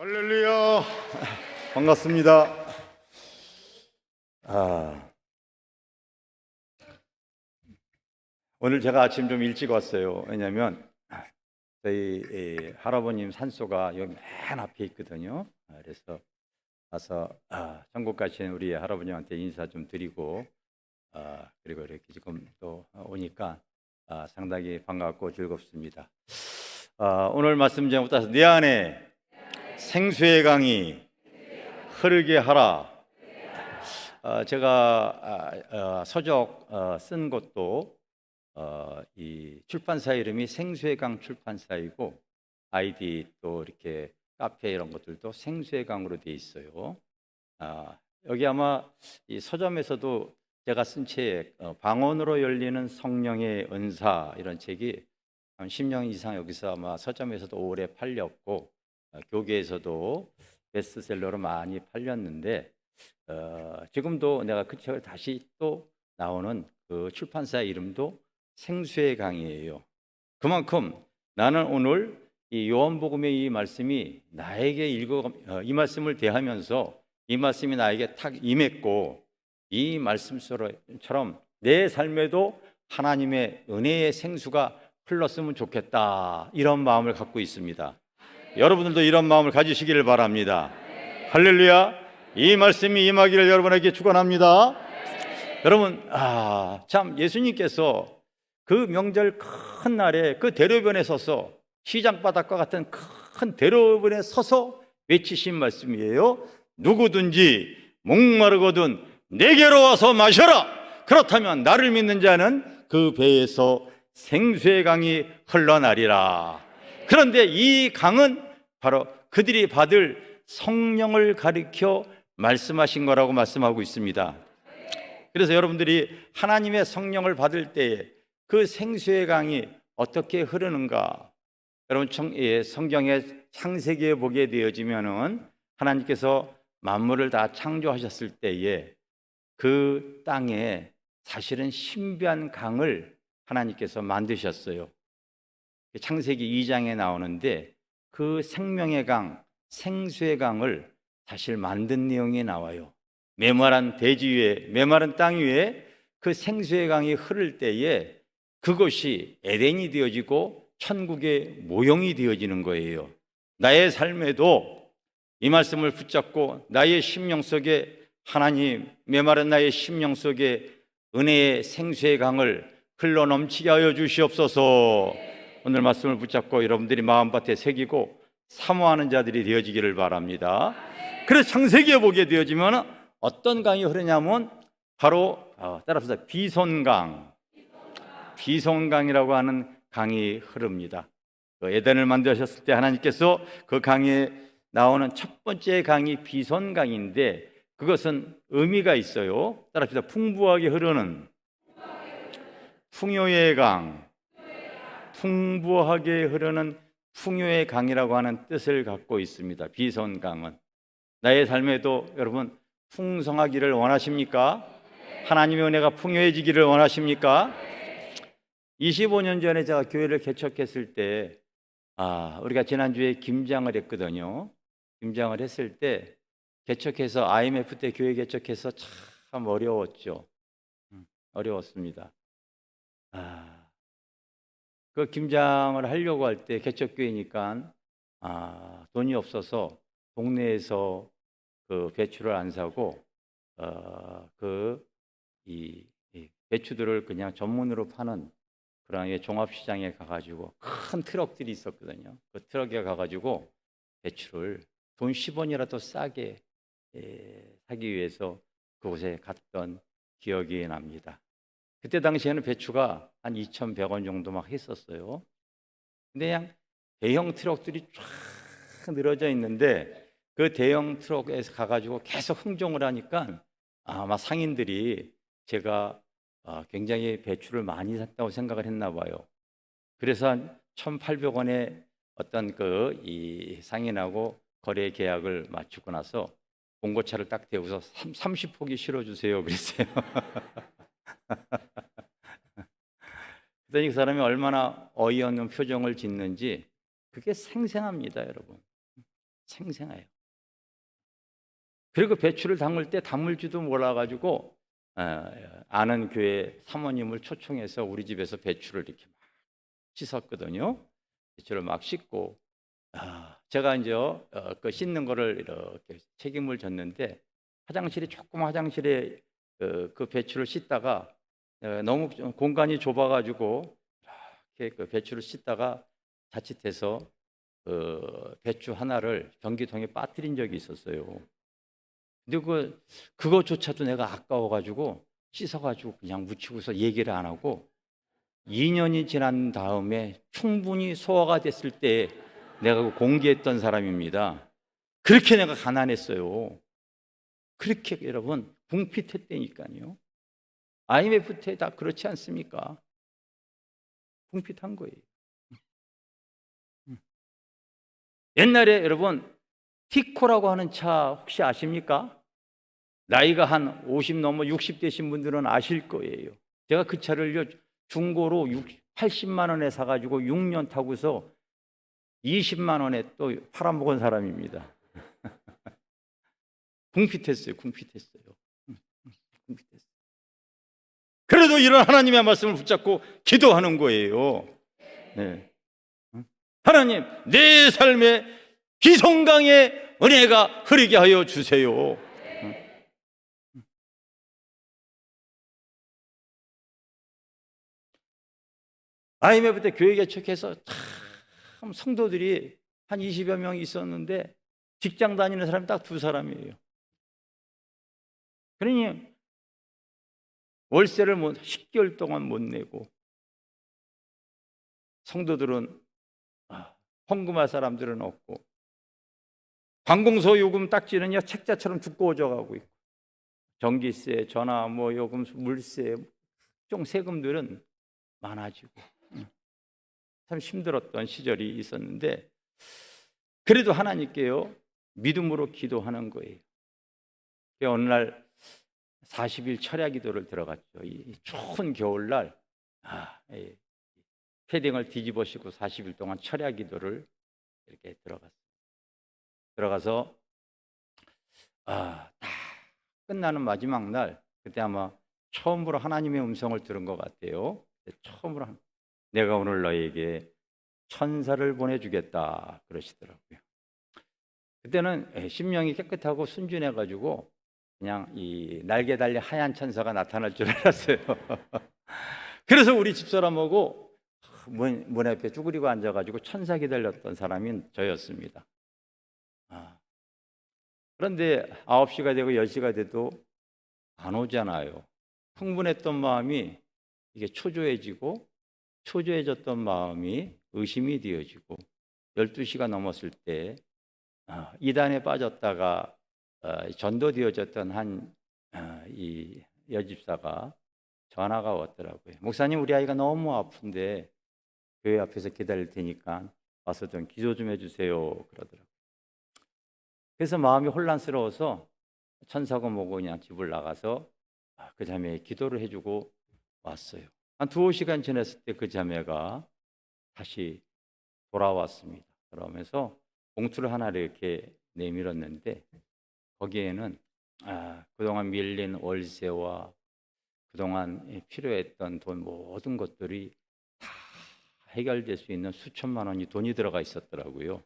할렐루야. 반갑습니다. 오늘 제가 아침 좀 일찍 왔어요. 왜냐하면 저희 할아버님 산소가 여기 맨 앞에 있거든요. 그래서 와서 천국 가신 우리 할아버님한테 인사 좀 드리고 그리고 이렇게 지금 또 오니까 상당히 반갑고 즐겁습니다. 오늘 말씀 제목부터 내 안에 생수의 강이 흐르게 하라. 제가 서적 쓴 것도 이 출판사 이름이 생수의 강 출판사이고 아이디 또 이렇게 카페 이런 것들도 생수의 강으로 돼 있어요. 여기 아마 이 서점에서도 제가 쓴 책 방언으로 열리는 성령의 은사 이런 책이 한 10년 이상 여기서 아마 서점에서도 오래 팔렸고 교계에서도 베스트셀러로 많이 팔렸는데 지금도 내가 그 책을 다시 또 나오는 그 출판사 이름도 생수의 강이에요. 그만큼 나는 오늘 이 요한복음의 이 말씀이 나에게 이 말씀을 대하면서 이 말씀이 나에게 탁 임했고 이 말씀처럼 내 삶에도 하나님의 은혜의 생수가 흘렀으면 좋겠다 이런 마음을 갖고 있습니다. 여러분들도 이런 마음을 가지시기를 바랍니다. 할렐루야. 이 말씀이 임하기를 여러분에게 축원합니다. 여러분 참 예수님께서 그 명절 큰 날에 그 대로변에 서서 시장바닥과 같은 큰 대로변에 서서 외치신 말씀이에요. 누구든지 목마르거든 내게로 와서 마셔라. 그렇다면 나를 믿는 자는 그 배에서 생수의 강이 흘러나리라. 그런데 이 강은 바로 그들이 받을 성령을 가리켜 말씀하신 거라고 말씀하고 있습니다. 그래서 여러분들이 하나님의 성령을 받을 때에 그 생수의 강이 어떻게 흐르는가? 여러분 성경의 창세기에 보게 되어지면은 하나님께서 만물을 다 창조하셨을 때에 그 땅에 사실은 신비한 강을 하나님께서 만드셨어요. 창세기 2장에 나오는데 그 생명의 강, 생수의 강을 사실 만든 내용이 나와요. 메마른 대지 위에, 메마른 땅 위에 그 생수의 강이 흐를 때에 그것이 에덴이 되어지고 천국의 모형이 되어지는 거예요. 나의 삶에도 이 말씀을 붙잡고 나의 심령 속에 하나님, 메마른 나의 심령 속에 은혜의 생수의 강을 흘러 넘치게 하여 주시옵소서. 오늘 말씀을 붙잡고 여러분들이 마음밭에 새기고 사모하는 자들이 되어지기를 바랍니다. 그래서 창세기에 보게 되어지면 어떤 강이 흐르냐면 바로 따라합시다. 비손강이라고 하는 강이 흐릅니다. 에덴을 만드셨을 때 하나님께서 그 강에 나오는 첫 번째 강이 비손강인데 그것은 의미가 있어요. 따라합시다. 풍부하게 흐르는 풍요의 강, 풍부하게 흐르는 풍요의 강이라고 하는 뜻을 갖고 있습니다. 비손강은 나의 삶에도 여러분 풍성하기를 원하십니까? 하나님의 은혜가 풍요해지기를 원하십니까? 25년 전에 제가 교회를 개척했을 때 우리가 지난주에 김장을 했거든요. 김장을 했을 때 개척해서 IMF 때 교회 개척해서 참 어려웠죠. 어려웠습니다. 그 김장을 하려고 할 때 개척교회니까 돈이 없어서 동네에서 그 배추를 안 사고 이 배추들을 그냥 전문으로 파는 그런 종합시장에 가가지고 큰 트럭들이 있었거든요. 그 트럭에 가가지고 배추를 돈 10원이라도 싸게 사기 위해서 그곳에 갔던 기억이 납니다. 그때 당시에는 배추가 한 2,100원 정도 막 했었어요. 근데 그냥 대형 트럭들이 쫙 늘어져 있는데 그 대형 트럭에서 가가지고 계속 흥정을 하니까 아마 상인들이 제가 굉장히 배추를 많이 샀다고 생각을 했나 봐요. 그래서 한 1,800원에 어떤 이 상인하고 거래 계약을 마치고 나서 봉고차를 딱 대고서 30포기 실어주세요 그랬어요. 그랬더니 그 사람이 얼마나 어이없는 표정을 짓는지 그게 생생합니다, 여러분. 생생해요. 그리고 배추를 담을 때 담을 줄도 몰라가지고 아는 교회 사모님을 초청해서 우리 집에서 배추를 이렇게 막 씻었거든요. 배추를 막 씻고 제가 이제 그 씻는 거를 이렇게 책임을 졌는데 화장실이 조금 화장실에 그 배추를 씻다가 너무 공간이 좁아가지고 이렇게 그 배추를 씻다가 자칫해서 그 배추 하나를 전기통에 빠뜨린 적이 있었어요. 근데 그거조차도 내가 아까워가지고 씻어가지고 그냥 묻히고서 얘기를 안 하고 2년이 지난 다음에 충분히 소화가 됐을 때 내가 공개했던 사람입니다. 그렇게 내가 가난했어요. 그렇게 여러분 궁핍했다니까요. IMF 때 다 그렇지 않습니까? 궁핍한 거예요. 옛날에 여러분 티코라고 하는 차 혹시 아십니까? 나이가 한 50 넘어 60 되신 분들은 아실 거예요. 제가 그 차를요 중고로 80만 원에 사가지고 6년 타고서 20만 원에 또 팔아먹은 사람입니다. 궁핍했어요. 궁핍했어요. 궁핍했어요. 그래도 이런 하나님의 말씀을 붙잡고 기도하는 거예요. 네. 하나님, 내 삶에 기성강의 은혜가 흐르게 하여 주세요. IMF 때 교회 개척해서 참 성도들이 한 20여 명 있었는데 직장 다니는 사람이 딱 2사람이에요. 그러니 월세를 10개월 동안 못 내고 성도들은 헌금할 사람들은 없고 관공서 요금 딱지는 책자처럼 두꺼워져 가고 있고 전기세, 전화, 요금, 물세, 종 세금들은 많아지고 참 힘들었던 시절이 있었는데 그래도 하나님께요 믿음으로 기도하는 거예요. 어느 날 40일 철야 기도를 들어갔죠. 이 추운 겨울날 패딩을 뒤집어 씌고 40일 동안 철야 기도를 이렇게 들어가서 다 끝나는 마지막 날 그때 아마 처음으로 하나님의 음성을 들은 것 같아요. 처음으로 내가 오늘 너에게 천사를 보내주겠다 그러시더라고요. 그때는 심령이 깨끗하고 순진해가지고 그냥 이 날개 달린 하얀 천사가 나타날 줄 알았어요. 그래서 우리 집사람하고 문 앞에 쭈그리고 앉아가지고 천사 기다렸던 사람이 저였습니다. 그런데 9시가 되고 10시가 돼도 안 오잖아요. 흥분했던 마음이 이게 초조해졌던 마음이 의심이 되어지고 12시가 넘었을 때 이단에 빠졌다가 전도되어졌던 이 여집사가 전화가 왔더라고요. 목사님, 우리 아이가 너무 아픈데 교회 앞에서 기다릴 테니까 와서 좀 기도 좀 해주세요 그러더라고요. 그래서 마음이 혼란스러워서 천사고 뭐고 그냥 집을 나가서 그 자매에 기도를 해주고 왔어요. 한 2-5시간 지났을 때 그 자매가 다시 돌아왔습니다. 그러면서 봉투를 하나 이렇게 내밀었는데 거기에는 그동안 밀린 월세와 그동안 필요했던 돈 모든 것들이 다 해결될 수 있는 수천만 원이 돈이 들어가 있었더라고요.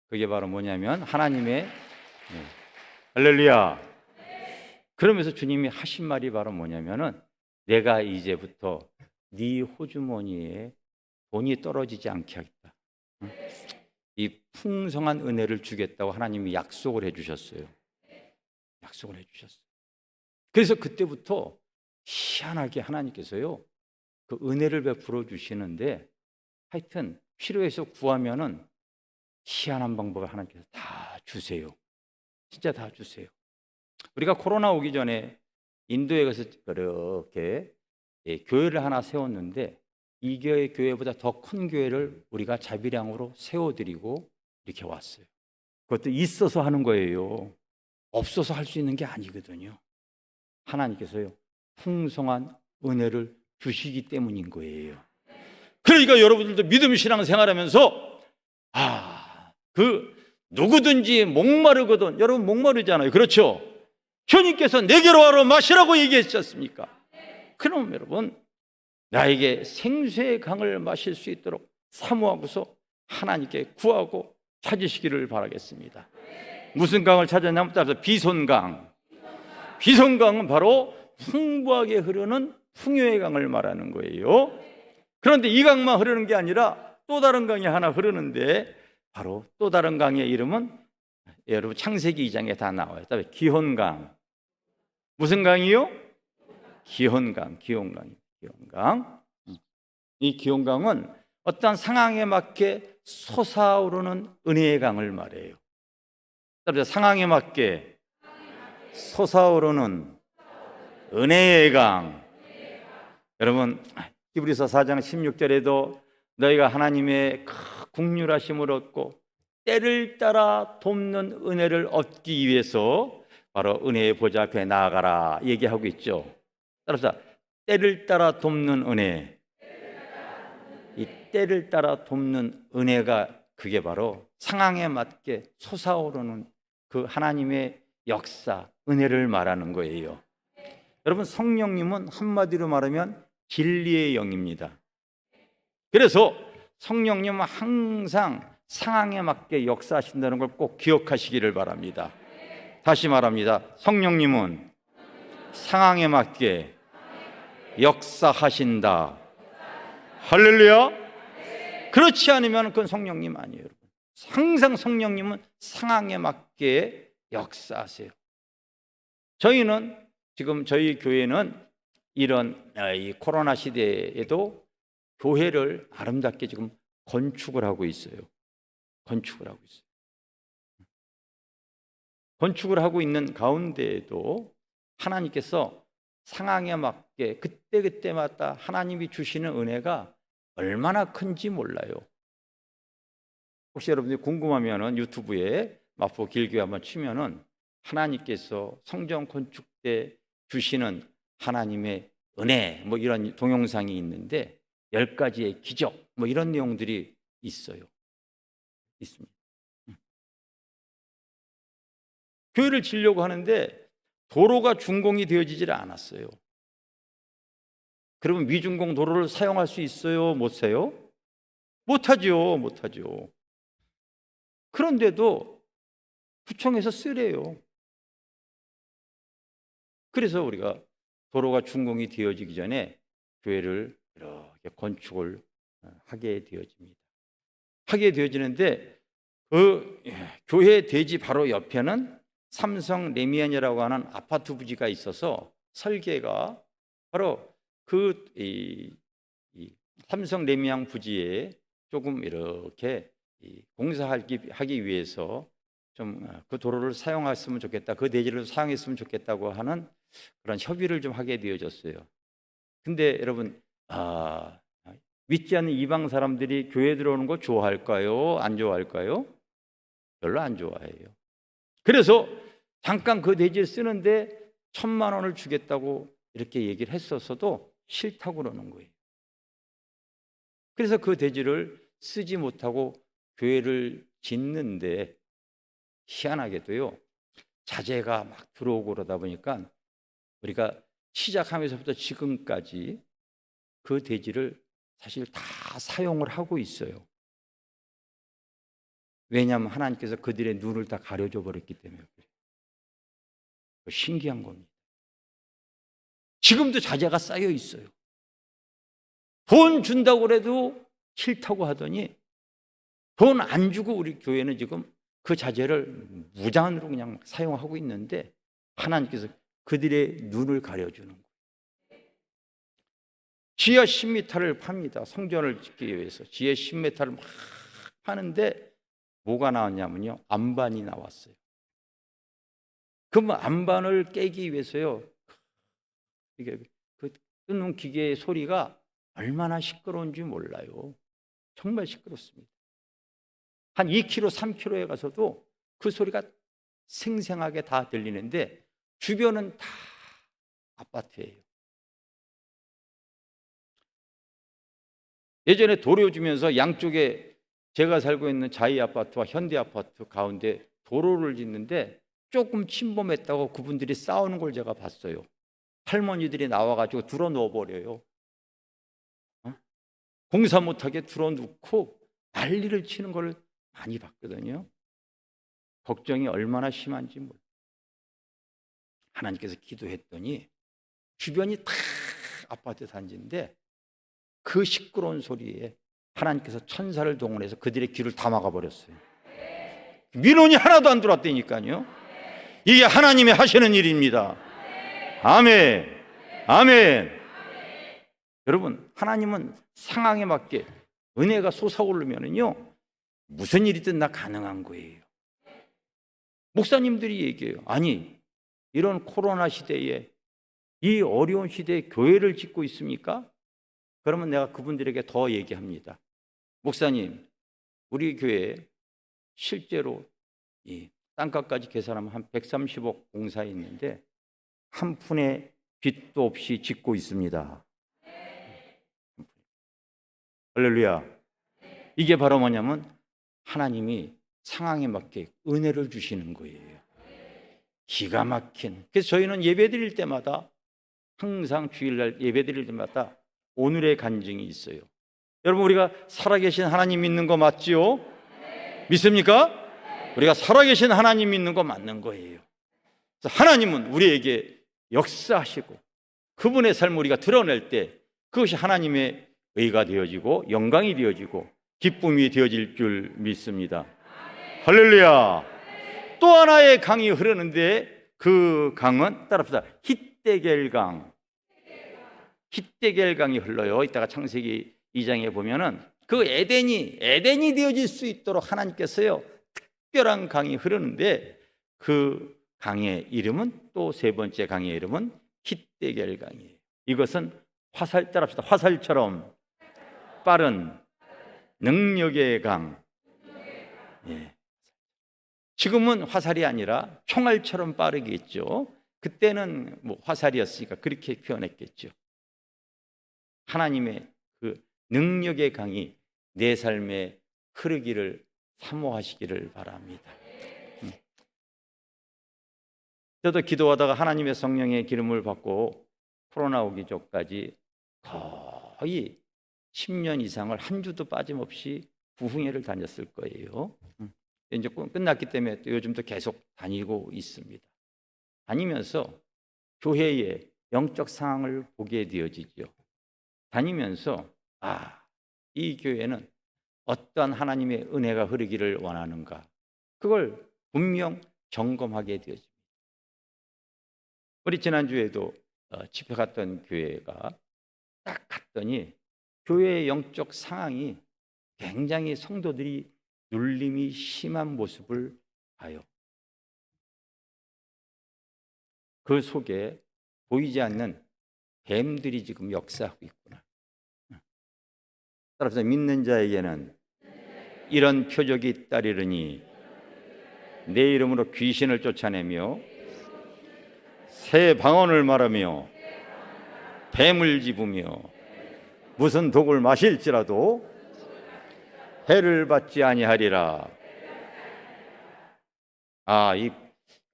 그게 바로 뭐냐면 하나님의 할렐루야. 그러면서 주님이 하신 말이 바로 뭐냐면은 내가 이제부터 네 호주머니에 돈이 떨어지지 않게 하겠다. 이 풍성한 은혜를 주겠다고 하나님이 약속을 해주셨어요. 약속을 해주셨어요. 그래서 그때부터 희한하게 하나님께서요 그 은혜를 베풀어 주시는데 하여튼 필요해서 구하면은 희한한 방법을 하나님께서 다 주세요. 진짜 다 주세요. 우리가 코로나 오기 전에 인도에 가서 그렇게 교회를 하나 세웠는데 이 교회보다 더 큰 교회를 우리가 자비량으로 세워드리고 이렇게 왔어요. 그것도 있어서 하는 거예요. 없어서 할 수 있는 게 아니거든요. 하나님께서요 풍성한 은혜를 주시기 때문인 거예요. 그러니까 여러분들도 믿음 신앙 생활하면서 그 누구든지 목마르거든. 여러분 목마르잖아요. 그렇죠? 주님께서 내게로 와라 마시라고 얘기하셨습니까? 그럼 여러분 나에게 생수의 강을 마실 수 있도록 사모하고서 하나님께 구하고 찾으시기를 바라겠습니다. 무슨 강을 찾았냐면 따라서 비손강. 비손강은 바로 풍부하게 흐르는 풍요의 강을 말하는 거예요. 그런데 이 강만 흐르는 게 아니라 또 다른 강이 하나 흐르는데 바로 또 다른 강의 이름은 여러분 창세기 2장에 다 나와요. 기혼강. 무슨 강이요? 기혼강. 기혼강. 이 기혼강은 어떠한 상황에 맞게 솟아오르는 은혜의 강을 말해요. 따라서 상황에 맞게 솟아오르는 은혜의 강. 여러분 히브리서 4장 16절에도 너희가 하나님의 긍휼하심을 얻고 때를 따라 돕는 은혜를 얻기 위해서 바로 은혜의 보좌 앞에 나아가라 얘기하고 있죠. 따라서 때를 따라 돕는 은혜, 이 때를 따라 돕는 은혜가 그게 바로 상황에 맞게 솟아오르는 그 하나님의 역사, 은혜를 말하는 거예요. 여러분 성령님은 한마디로 말하면 진리의 영입니다. 그래서 성령님은 항상 상황에 맞게 역사하신다는 걸 꼭 기억하시기를 바랍니다. 다시 말합니다. 성령님은 상황에 맞게 역사하신다. 할렐루야. 그렇지 않으면 그건 성령님 아니에요. 여러분. 항상 성령님은 상황에 맞게 역사하세요. 저희는 지금 저희 교회는 이런 이 코로나 시대에도 교회를 아름답게 지금 건축을 하고 있어요. 건축을 하고 있는 가운데에도 하나님께서 상황에 맞게 그때그때마다 하나님이 주시는 은혜가 얼마나 큰지 몰라요. 혹시 여러분들이 궁금하면은 유튜브에 마포 길교회 한번 치면은 하나님께서 성전 건축 때 주시는 하나님의 은혜 뭐 이런 동영상이 있는데 10가지의 기적 뭐 이런 내용들이 있습니다. 교회를 지으려고 하는데 도로가 준공이 되어지질 않았어요. 그러면 미준공 도로를 사용할 수 있어요? 못 써요? 못하죠. 그런데도 구청에서 쓰래요. 그래서 우리가 도로가 준공이 되어지기 전에 교회를 이렇게 건축을 하게 되어집니다. 하게 되어지는데 그 교회 대지 바로 옆에는 삼성 레미안이라고 하는 아파트 부지가 있어서 설계가 바로 그 삼성 레미안 부지에 조금 이렇게 공사하기 위해서 좀 그 도로를 사용했으면 좋겠다, 그 대지를 사용했으면 좋겠다고 하는 그런 협의를 좀 하게 되어졌어요. 근데 여러분 믿지 않는 이방 사람들이 교회 들어오는 거 좋아할까요? 안 좋아할까요? 별로 안 좋아해요. 그래서 잠깐 그 대지를 쓰는데 1,000만 원을 주겠다고 이렇게 얘기를 했었어도 싫다고 그러는 거예요. 그래서 그 대지를 쓰지 못하고 교회를 짓는데 희한하게도요, 자재가 막 들어오고 그러다 보니까 우리가 시작하면서부터 지금까지 그 대지를 사실 다 사용을 하고 있어요. 왜냐하면 하나님께서 그들의 눈을 다 가려줘 버렸기 때문에 그래요. 신기한 겁니다. 지금도 자재가 쌓여 있어요. 돈 준다고 해도 싫다고 하더니 돈 안 주고 우리 교회는 지금 그 자재를 무제한으로 그냥 사용하고 있는데 하나님께서 그들의 눈을 가려주는 거예요. 지하 10m를 팝니다. 성전을 짓기 위해서 지하 10m를 막 파는데 뭐가 나왔냐면요, 안반이 나왔어요. 그럼 안반을 깨기 위해서요, 이게 그 뜯는 기계의 소리가 얼마나 시끄러운지 몰라요. 정말 시끄럽습니다. 한 2km, 3km에 가서도 그 소리가 생생하게 다 들리는데 주변은 다 아파트예요. 예전에 도로 주면서 양쪽에 제가 살고 있는 자이 아파트와 현대 아파트 가운데 도로를 짓는데 조금 침범했다고 그분들이 싸우는 걸 제가 봤어요. 할머니들이 나와가지고 들어 넣어버려요. 공사 못하게 들어 놓고 난리를 치는 걸 많이 봤거든요. 걱정이 얼마나 심한지 몰라요. 하나님께서 기도했더니 주변이 다 아파트 단지인데 그 시끄러운 소리에 하나님께서 천사를 동원해서 그들의 귀를 다 막아버렸어요. 민원이 하나도 안 들어왔다니까요. 이게 하나님이 하시는 일입니다. 아멘. 아멘. 여러분, 하나님은 상황에 맞게 은혜가 솟아오르면은요, 무슨 일이든 다 가능한 거예요. 목사님들이 얘기해요. 아니, 이런 코로나 시대에, 이 어려운 시대에 교회를 짓고 있습니까? 그러면 내가 그분들에게 더 얘기합니다. 목사님, 우리 교회에 실제로 이 땅값까지 계산하면 한 130억 공사에 있는데 한 푼의 빚도 없이 짓고 있습니다. 할렐루야. 이게 바로 뭐냐면 하나님이 상황에 맞게 은혜를 주시는 거예요. 기가 막힌. 그래서 저희는 예배 드릴 때마다 항상 주일날 예배 드릴 때마다 오늘의 간증이 있어요. 여러분, 우리가 살아계신 하나님 믿는 거 맞지요? 믿습니까? 우리가 살아계신 하나님 믿는 거 맞는 거예요. 그래서 하나님은 우리에게 역사하시고 그분의 삶을 우리가 드러낼 때 그것이 하나님의 의가 되어지고 영광이 되어지고 기쁨이 되어질 줄 믿습니다. 할렐루야. 또 하나의 강이 흐르는데 그 강은 따라합시다. hitdegel강. hitdegel강이 흘러요. 이따가 창세기 2장에 보면은 그 에덴이 되어질 수 있도록 하나님께서요 특별한 강이 흐르는데 그 강의 이름은 또 세 번째 강의 이름은 hitdegel강이에요. 이것은 화살, 따라합시다. 화살처럼 빠른 능력의 강. 예. 지금은 화살이 아니라 총알처럼 빠르겠죠. 그때는 뭐 화살이었으니까 그렇게 표현했겠죠. 하나님의 그 능력의 강이 내 삶에 흐르기를 사모하시기를 바랍니다. 저도 기도하다가 하나님의 성령의 기름을 받고 코로나 오기 전까지 거의 10년 이상을 한 주도 빠짐없이 부흥회를 다녔을 거예요. 이제 끝났기 때문에 또 요즘도 계속 다니고 있습니다. 다니면서 교회의 영적 상황을 보게 되어지죠. 다니면서 이 교회는 어떠한 하나님의 은혜가 흐르기를 원하는가, 그걸 분명 점검하게 되어집니다. 우리 지난주에도 집회 갔던 교회가 딱 갔더니 교회의 영적 상황이 굉장히 성도들이 눌림이 심한 모습을 봐요. 그 속에 보이지 않는 뱀들이 지금 역사하고 있구나. 따라서 믿는 자에게는 이런 표적이 따르리니 내 이름으로 귀신을 쫓아내며 새 방언을 말하며 뱀을 집으며 무슨 독을 마실지라도 해를 받지 아니하리라.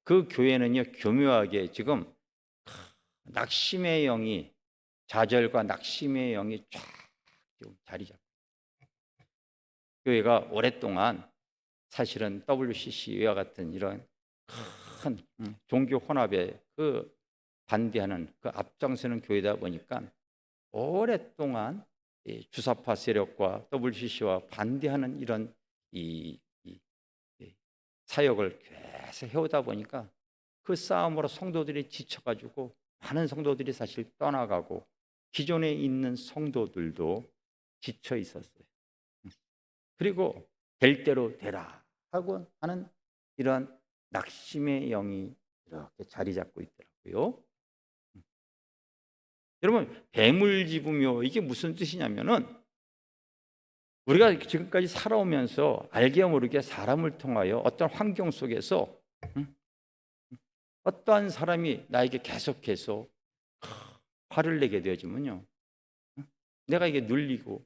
그 교회는요 교묘하게 지금 낙심의 영이, 좌절과 낙심의 영이 쫙 자리 잡고, 교회가 오랫동안 사실은 WCC와 같은 이런 큰 종교 혼합에 그 반대하는 그 앞장서는 교회다 보니까 오랫동안 주사파 세력과 WCC와 반대하는 이런 이 사역을 계속 해오다 보니까 그 싸움으로 성도들이 지쳐가지고 많은 성도들이 사실 떠나가고 기존에 있는 성도들도 지쳐 있었어요. 그리고 될 대로 되라 하고 하는 이런 낙심의 영이 이렇게 자리 잡고 있더라고요. 여러분, 뱀을 집으며 이게 무슨 뜻이냐면은 우리가 지금까지 살아오면서 알게 모르게 사람을 통하여 어떤 환경 속에서 어떠한 사람이 나에게 계속해서 화를 내게 되어지면요, 내가 이게 눌리고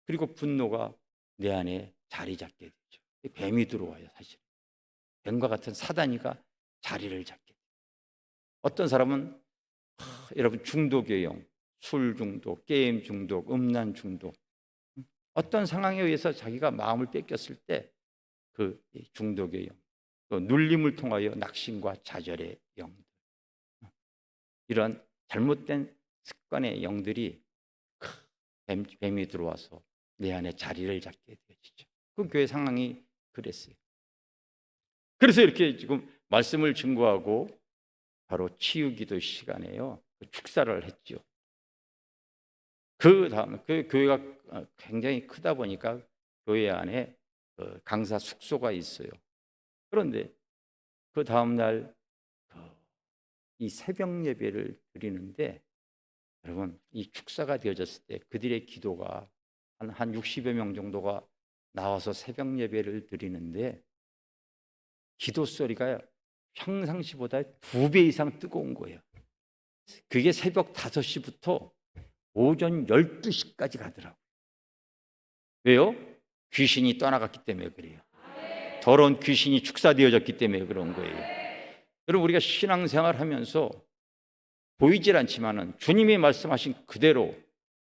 그리고 분노가 내 안에 자리 잡게 되죠. 뱀이 들어와요. 사실 뱀과 같은 사단이가 자리를 잡게 돼요. 어떤 사람은 여러분 중독의 영, 술 중독, 게임 중독, 음란 중독, 어떤 상황에 의해서 자기가 마음을 뺏겼을 때 그 중독의 영, 또 눌림을 통하여 낙심과 좌절의 영들, 이런 잘못된 습관의 영들이 뱀이 들어와서 내 안에 자리를 잡게 되어지죠. 그 교회 상황이 그랬어요. 그래서 이렇게 지금 말씀을 증거하고 바로 치유기도 시간에요, 축사를 했죠. 그 다음 그 교회가 굉장히 크다 보니까 교회 안에 강사 숙소가 있어요. 그런데 그 다음 날 이 새벽 예배를 드리는데, 여러분 이 축사가 되어졌을 때 그들의 기도가 한 60여 명 정도가 나와서 새벽 예배를 드리는데, 기도 소리가 평상시보다 2배 이상 뜨거운 거예요. 그게 새벽 5시부터 오전 12시까지 가더라고요. 왜요? 귀신이 떠나갔기 때문에 그래요. 더러운 귀신이 축사되어졌기 때문에 그런 거예요. 여러분 우리가 신앙생활 하면서 보이질 않지만은 주님이 말씀하신 그대로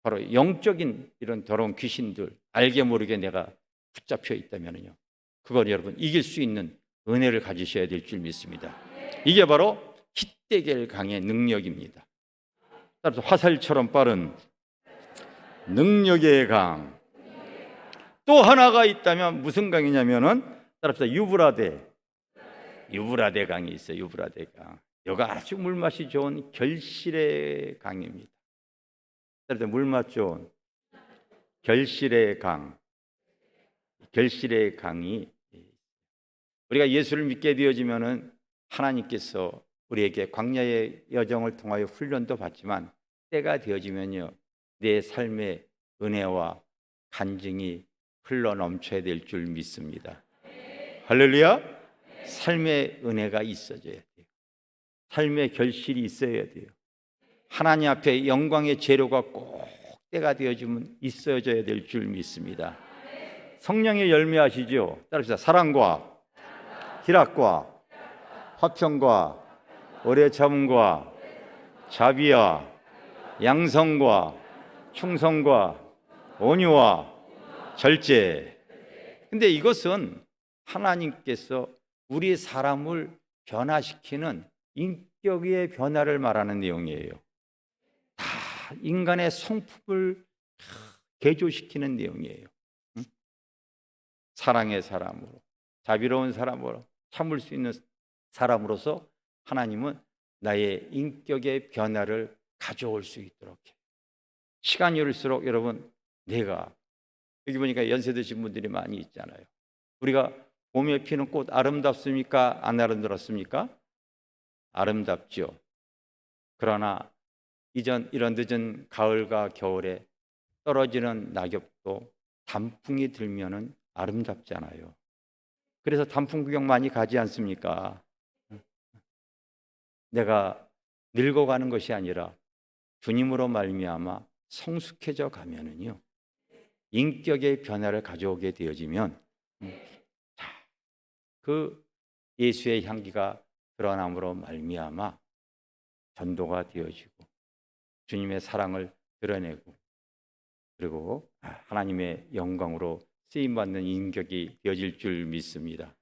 바로 영적인 이런 더러운 귀신들 알게 모르게 내가 붙잡혀 있다면요, 그걸 여러분 이길 수 있는 은혜를 가지셔야 될 줄 믿습니다. 이게 바로 히데겔 강의 능력입니다. 따라서 화살처럼 빠른 능력의 강. 또 하나가 있다면 무슨 강이냐면은 따라서 유브라데 강이 있어요. 유브라데 강. 여기가 아주 물맛이 좋은 결실의 강입니다. 따라서 물맛 좋은 결실의 강. 결실의 강이, 우리가 예수를 믿게 되어지면은 하나님께서 우리에게 광야의 여정을 통하여 훈련도 받지만 때가 되어지면요, 내 삶의 은혜와 간증이 흘러 넘쳐야 될 줄 믿습니다. 할렐루야. 삶의 은혜가 있어져야 돼요. 삶의 결실이 있어야 돼요. 하나님 앞에 영광의 재료가 꼭 때가 되어지면 있어져야 될 줄 믿습니다. 성령의 열매 아시죠? 따라합시다. 사랑과 희락과 화평과 오래 참음과 자비와 양성과 충성과 온유와 절제. 근데 이것은 하나님께서 우리 사람을 변화시키는 인격의 변화를 말하는 내용이에요. 다 인간의 성품을 개조시키는 내용이에요. 사랑의 사람으로, 자비로운 사람으로, 참을 수 있는 사람으로서 하나님은 나의 인격의 변화를 가져올 수 있도록 해요. 시간이 흐를수록 여러분, 내가 여기 보니까 연세 드신 분들이 많이 있잖아요. 우리가 봄에 피는 꽃 아름답습니까? 안 아름답습니까? 아름답죠. 그러나 이런 늦은 가을과 겨울에 떨어지는 낙엽도 단풍이 들면은 아름답잖아요. 그래서 단풍 구경 많이 가지 않습니까? 내가 늙어가는 것이 아니라 주님으로 말미암아 성숙해져 가면은요, 인격의 변화를 가져오게 되어지면 그 예수의 향기가 드러남으로 말미암아 전도가 되어지고 주님의 사랑을 드러내고, 그리고 하나님의 영광으로 쓰임받는 인격이 되어질 줄 믿습니다.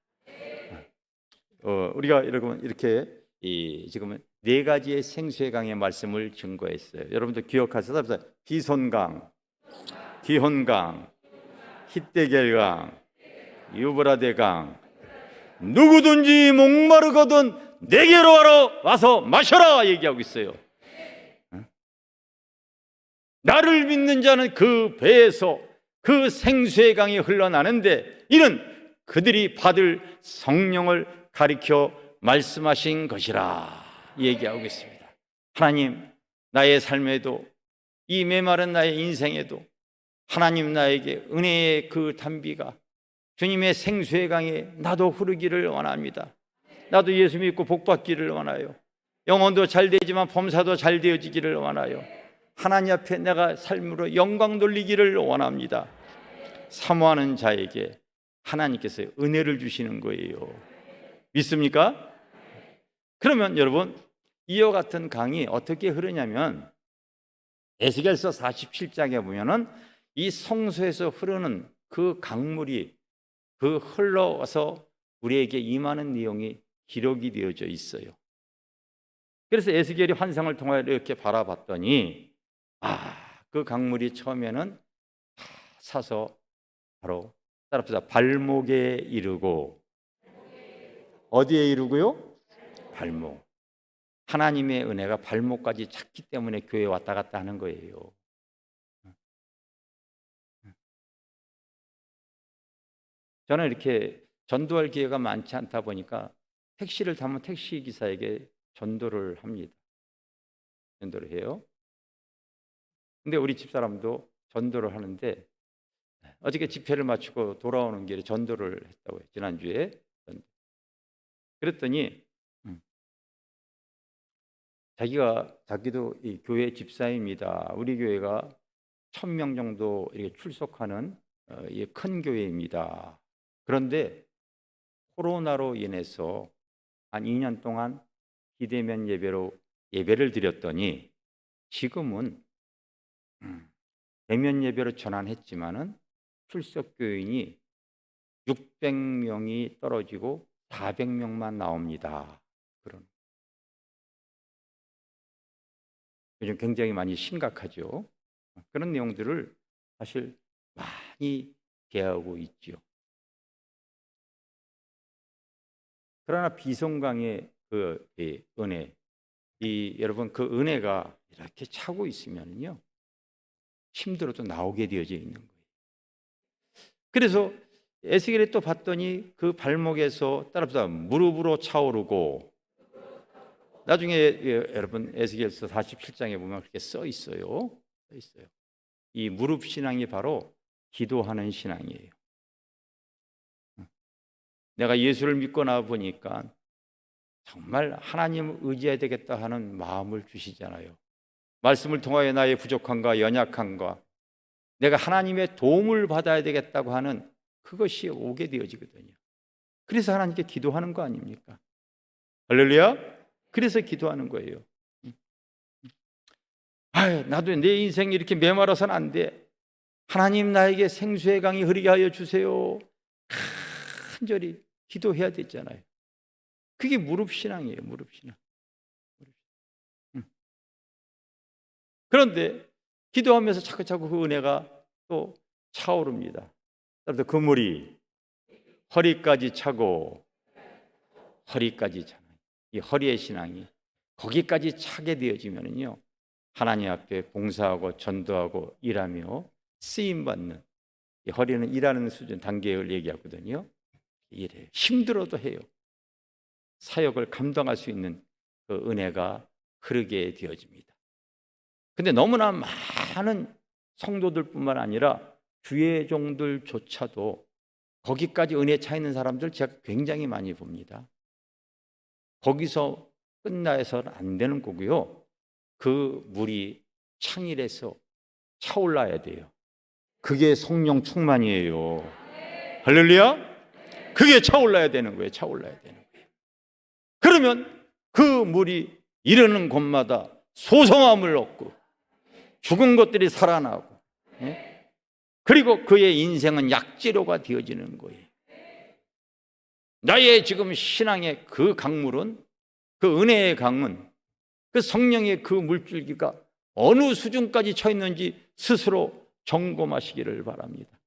우리가 여러분 이렇게 지금은 4가지의 생수의 강의 말씀을 증거했어요. 여러분들 기억하세요. 비손강, 기혼강, 히데겔강, 유브라데강. 누구든지 목마르거든 내게로 와서 마셔라 얘기하고 있어요. 나를 믿는 자는 그 배에서 그 생수의 강이 흘러나는데, 이는 그들이 받을 성령을 가리켜 말씀하신 것이라 얘기하고 있습니다. 하나님, 나의 삶에도, 이 메마른 나의 인생에도 하나님 나에게 은혜의 그 단비가 주님의 생수의 강에 나도 흐르기를 원합니다. 나도 예수 믿고 복 받기를 원하요. 영혼도 잘 되지만 범사도 잘 되어지기를 원하요. 하나님 앞에 내가 삶으로 영광 돌리기를 원합니다. 사모하는 자에게 하나님께서 은혜를 주시는 거예요. 믿습니까? 그러면 여러분, 이와 같은 강이 어떻게 흐르냐면 에스겔서 47장에 보면은 이 성소에서 흐르는 그 강물이 그 흘러와서 우리에게 임하는 내용이 기록이 되어져 있어요. 그래서 에스겔이 환상을 통하여 이렇게 바라봤더니 그 강물이 처음에는 다 사서 바로 따라합시다. 발목에 이르고 어디에 이르고요? 발목. 하나님의 은혜가 발목까지 찼기 때문에 교회에 왔다 갔다 하는 거예요. 저는 이렇게 전도할 기회가 많지 않다 보니까 택시를 타면 택시 기사에게 전도를 합니다. 전도를 해요. 근데 우리 집사람도 전도를 하는데 어저께 집회를 마치고 돌아오는 길에 전도를 했다고요. 지난주에. 그랬더니 자기도 이 교회 집사입니다. 우리 교회가 1,000명 정도 이렇게 출석하는 큰 교회입니다. 그런데 코로나로 인해서 한 2년 동안 비대면 예배로 예배를 드렸더니 지금은 대면 예배로 전환했지만은 출석 교인이 600명이 떨어지고 400명만 나옵니다. 요즘 굉장히 많이 심각하죠. 그런 내용들을 사실 많이 대하고 있죠. 그러나 비성강의 그 은혜, 여러분 그 은혜가 이렇게 차고 있으면요 힘들어도 나오게 되어져 있는 거예요. 그래서 에스겔이 또 봤더니 그 발목에서 따라서 무릎으로 차오르고 나중에 여러분 에스겔서 47장에 보면 그렇게 써 있어요. 이 무릎 신앙이 바로 기도하는 신앙이에요. 내가 예수를 믿고 나 보니까 정말 하나님을 의지해야 되겠다 하는 마음을 주시잖아요. 말씀을 통하여 나의 부족함과 연약함과 내가 하나님의 도움을 받아야 되겠다고 하는 그것이 오게 되어지거든요. 그래서 하나님께 기도하는 거 아닙니까? 할렐루야. 그래서 기도하는 거예요. 나도 내 인생이 이렇게 메마라서는 안 돼. 하나님 나에게 생수의 강이 흐르게 하여 주세요. 간절히 기도해야 되잖아요. 그게 무릎 신앙이에요. 무릎 신앙. 그런데 기도하면서 차근차근 그 은혜가 또 차오릅니다. 그래서 그 물이 허리까지 차고 허리까지 차는 이 허리의 신앙이 거기까지 차게 되어지면요 하나님 앞에 봉사하고 전도하고 일하며 쓰임받는, 이 허리는 일하는 수준 단계를 얘기하거든요. 일해요. 힘들어도 해요. 사역을 감당할 수 있는 그 은혜가 흐르게 되어집니다. 근데 너무나 많은 성도들뿐만 아니라 주의 종들조차도 거기까지 은혜 차 있는 사람들 제가 굉장히 많이 봅니다. 거기서 끝나서는 안 되는 거고요. 그 물이 창일해서 차올라야 돼요. 그게 성령 충만이에요. 할렐루야. 그게 차올라야 되는 거예요. 차올라야 되는 거예요. 그러면 그 물이 이르는 곳마다 소성함을 얻고 죽은 것들이 살아나고, 그리고 그의 인생은 약재료가 되어지는 거예요. 나의 지금 신앙의 그 강물은, 그 은혜의 강은, 그 성령의 그 물줄기가 어느 수준까지 쳐 있는지 스스로 점검하시기를 바랍니다.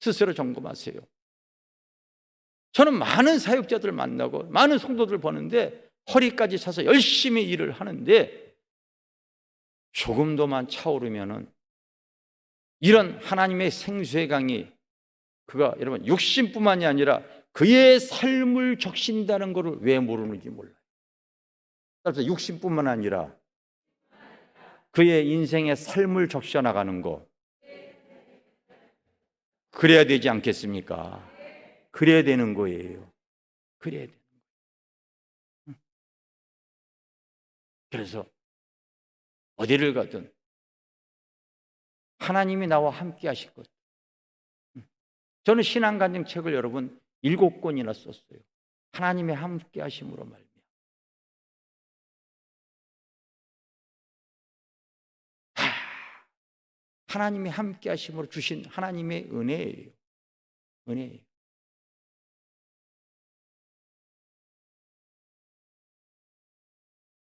스스로 점검하세요. 저는 많은 사역자들 만나고 많은 성도들 보는데 허리까지 차서 열심히 일을 하는데 조금도만 차오르면은 이런 하나님의 생수의 강이 그가 여러분 육신뿐만이 아니라 그의 삶을 적신다는 것을 왜 모르는지 몰라요. 그래서 육신뿐만 아니라 그의 인생의 삶을 적셔 나가는 거, 그래야 되지 않겠습니까? 그래야 되는 거예요. 그래야 되는 거예요. 그래서 어디를 가든 하나님이 나와 함께 하실 것, 저는 신앙간증책을 여러분 7권이나 썼어요. 하나님의 함께 하심으로 말미암아. 하나님의 함께 하심으로 주신 하나님의 은혜예요. 은혜예요.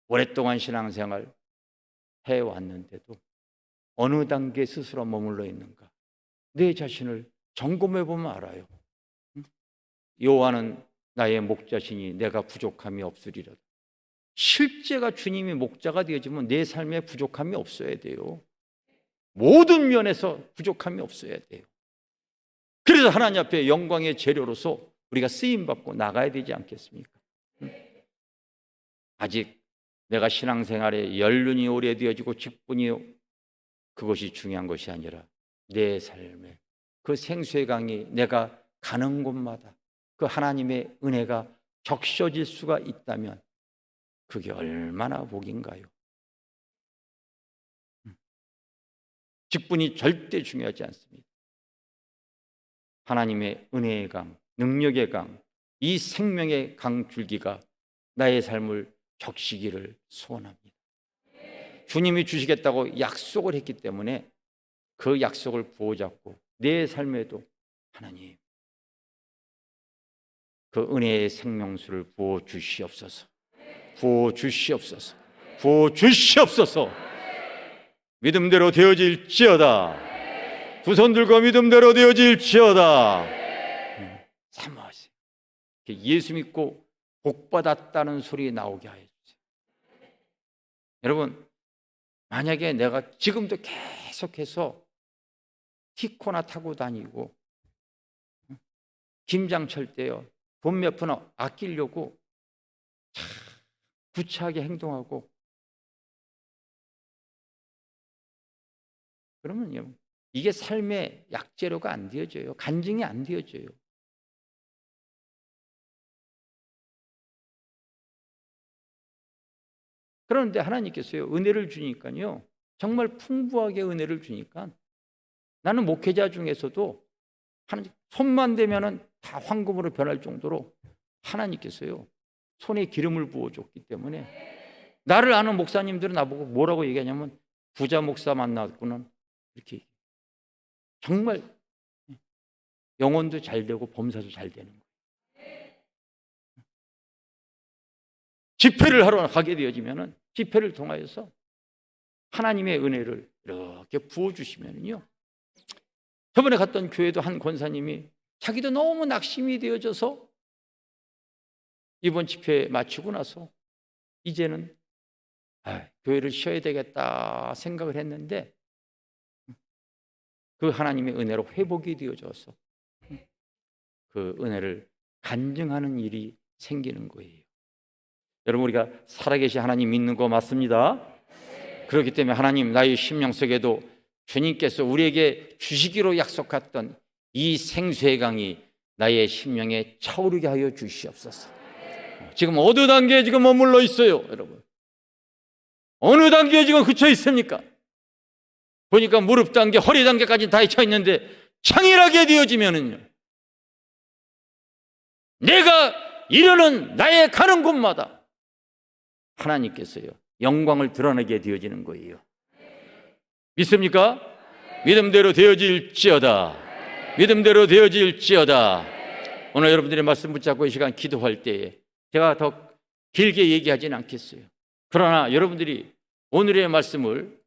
오랫동안 신앙생활 해왔는데도 어느 단계에 스스로 머물러 있는가, 내 자신을 점검해 보면 알아요. 여호와는 나의 목자시니 내가 부족함이 없으리라. 실제가 주님이 목자가 되어지면 내 삶에 부족함이 없어야 돼요. 모든 면에서 부족함이 없어야 돼요. 그래서 하나님 앞에 영광의 재료로서 우리가 쓰임받고 나가야 되지 않겠습니까? 아직 내가 신앙생활에 연륜이 오래되어지고 직분이, 그것이 중요한 것이 아니라 내 삶에 그 생수의 강이 내가 가는 곳마다 그 하나님의 은혜가 적셔질 수가 있다면 그게 얼마나 복인가요? 직분이 절대 중요하지 않습니다. 하나님의 은혜의 강, 능력의 강, 이 생명의 강 줄기가 나의 삶을 적시기를 소원합니다. 주님이 주시겠다고 약속을 했기 때문에 그 약속을 부어잡고 내 삶에도 하나님 그 은혜의 생명수를 부어 주시옵소서. 부어 주시옵소서. 부어 주시옵소서. 믿음대로 되어질지어다. 두 손 들고 믿음대로 되어질지어다. 사모하세요. 예수 믿고 복받았다는 소리 나오게 하여 주세요. 여러분, 만약에 내가 지금도 계속해서 티코나 타고 다니고 김장철 때요, 돈 몇 푼 아끼려고 참 구차하게 행동하고, 그러면요, 이게 삶의 약재료가 안 되어져요. 간증이 안 되어져요. 그런데 하나님께서요, 은혜를 주니까요, 정말 풍부하게 은혜를 주니까 나는 목회자 중에서도 하나님 손만 대면은 다 황금으로 변할 정도로 하나님께서요, 손에 기름을 부어줬기 때문에 나를 아는 목사님들은 나보고 뭐라고 얘기하냐면 부자 목사 만났구나, 이렇게. 정말 영혼도 잘 되고 범사도 잘 되는 거예요. 집회를 하러 가게 되어지면은 집회를 통하여서 하나님의 은혜를 이렇게 부어주시면요, 저번에 갔던 교회도 한 권사님이 자기도 너무 낙심이 되어져서 이번 집회 마치고 나서 이제는 교회를 쉬어야 되겠다 생각을 했는데 그 하나님의 은혜로 회복이 되어져서 그 은혜를 간증하는 일이 생기는 거예요. 여러분, 우리가 살아계신 하나님 믿는 거 맞습니다. 그렇기 때문에 하나님, 나의 심령 속에도 주님께서 우리에게 주시기로 약속했던 이 생수의 강이 나의 심령에 차오르게 하여 주시옵소서. 지금 어느 단계에 지금 머물러 있어요, 여러분? 어느 단계에 지금 그쳐 있습니까? 보니까 무릎 단계, 허리 단계까지 다 쳐 있는데 창일하게 되어지면은요, 내가 이르는 나의 가는 곳마다 하나님께서요, 영광을 드러내게 되어지는 거예요. 믿습니까? 믿음대로 되어질지어다. 믿음대로 되어질지어다. 오늘 여러분들의 말씀 붙잡고 이 시간 기도할 때에 제가 더 길게 얘기하지는 않겠어요. 그러나 여러분들이 오늘의 말씀을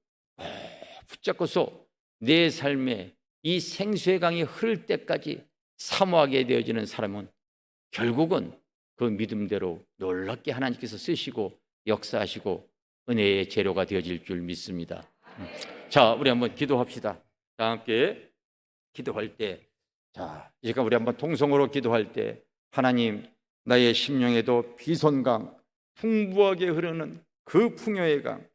붙잡고서 내 삶에 이 생수의 강이 흐를 때까지 사모하게 되어지는 사람은 결국은 그 믿음대로 놀랍게 하나님께서 쓰시고 역사하시고 은혜의 재료가 되어질 줄 믿습니다. 자, 우리 한번 기도합시다. 다 함께 기도할 때, 자, 이제 우리 한번 통성으로 기도할 때, 하나님, 나의 심령에도 비손강, 풍부하게 흐르는 그 풍요의 강,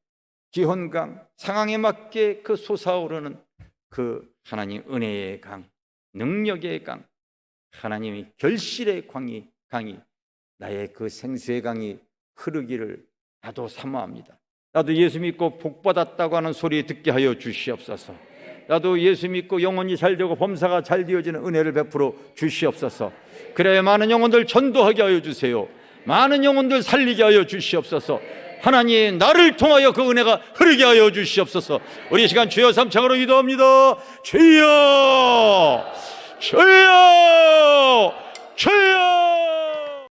기혼강, 상황에 맞게 그 솟아오르는 그 하나님 은혜의 강, 능력의 강, 하나님의 결실의 강이 나의 그 생수의 강이 흐르기를 나도 사모합니다. 나도 예수 믿고 복받았다고 하는 소리 듣게 하여 주시옵소서. 나도 예수 믿고 영혼이 잘 되고 범사가 잘 되어지는 은혜를 베풀어 주시옵소서. 그래야 많은 영혼들 전도하게 하여 주세요. 많은 영혼들 살리게 하여 주시옵소서. 하나님, 나를 통하여 그 은혜가 흐르게 하여 주시옵소서. 우리 시간 주여 삼창으로 기도합니다. 주여, 주여, 주여.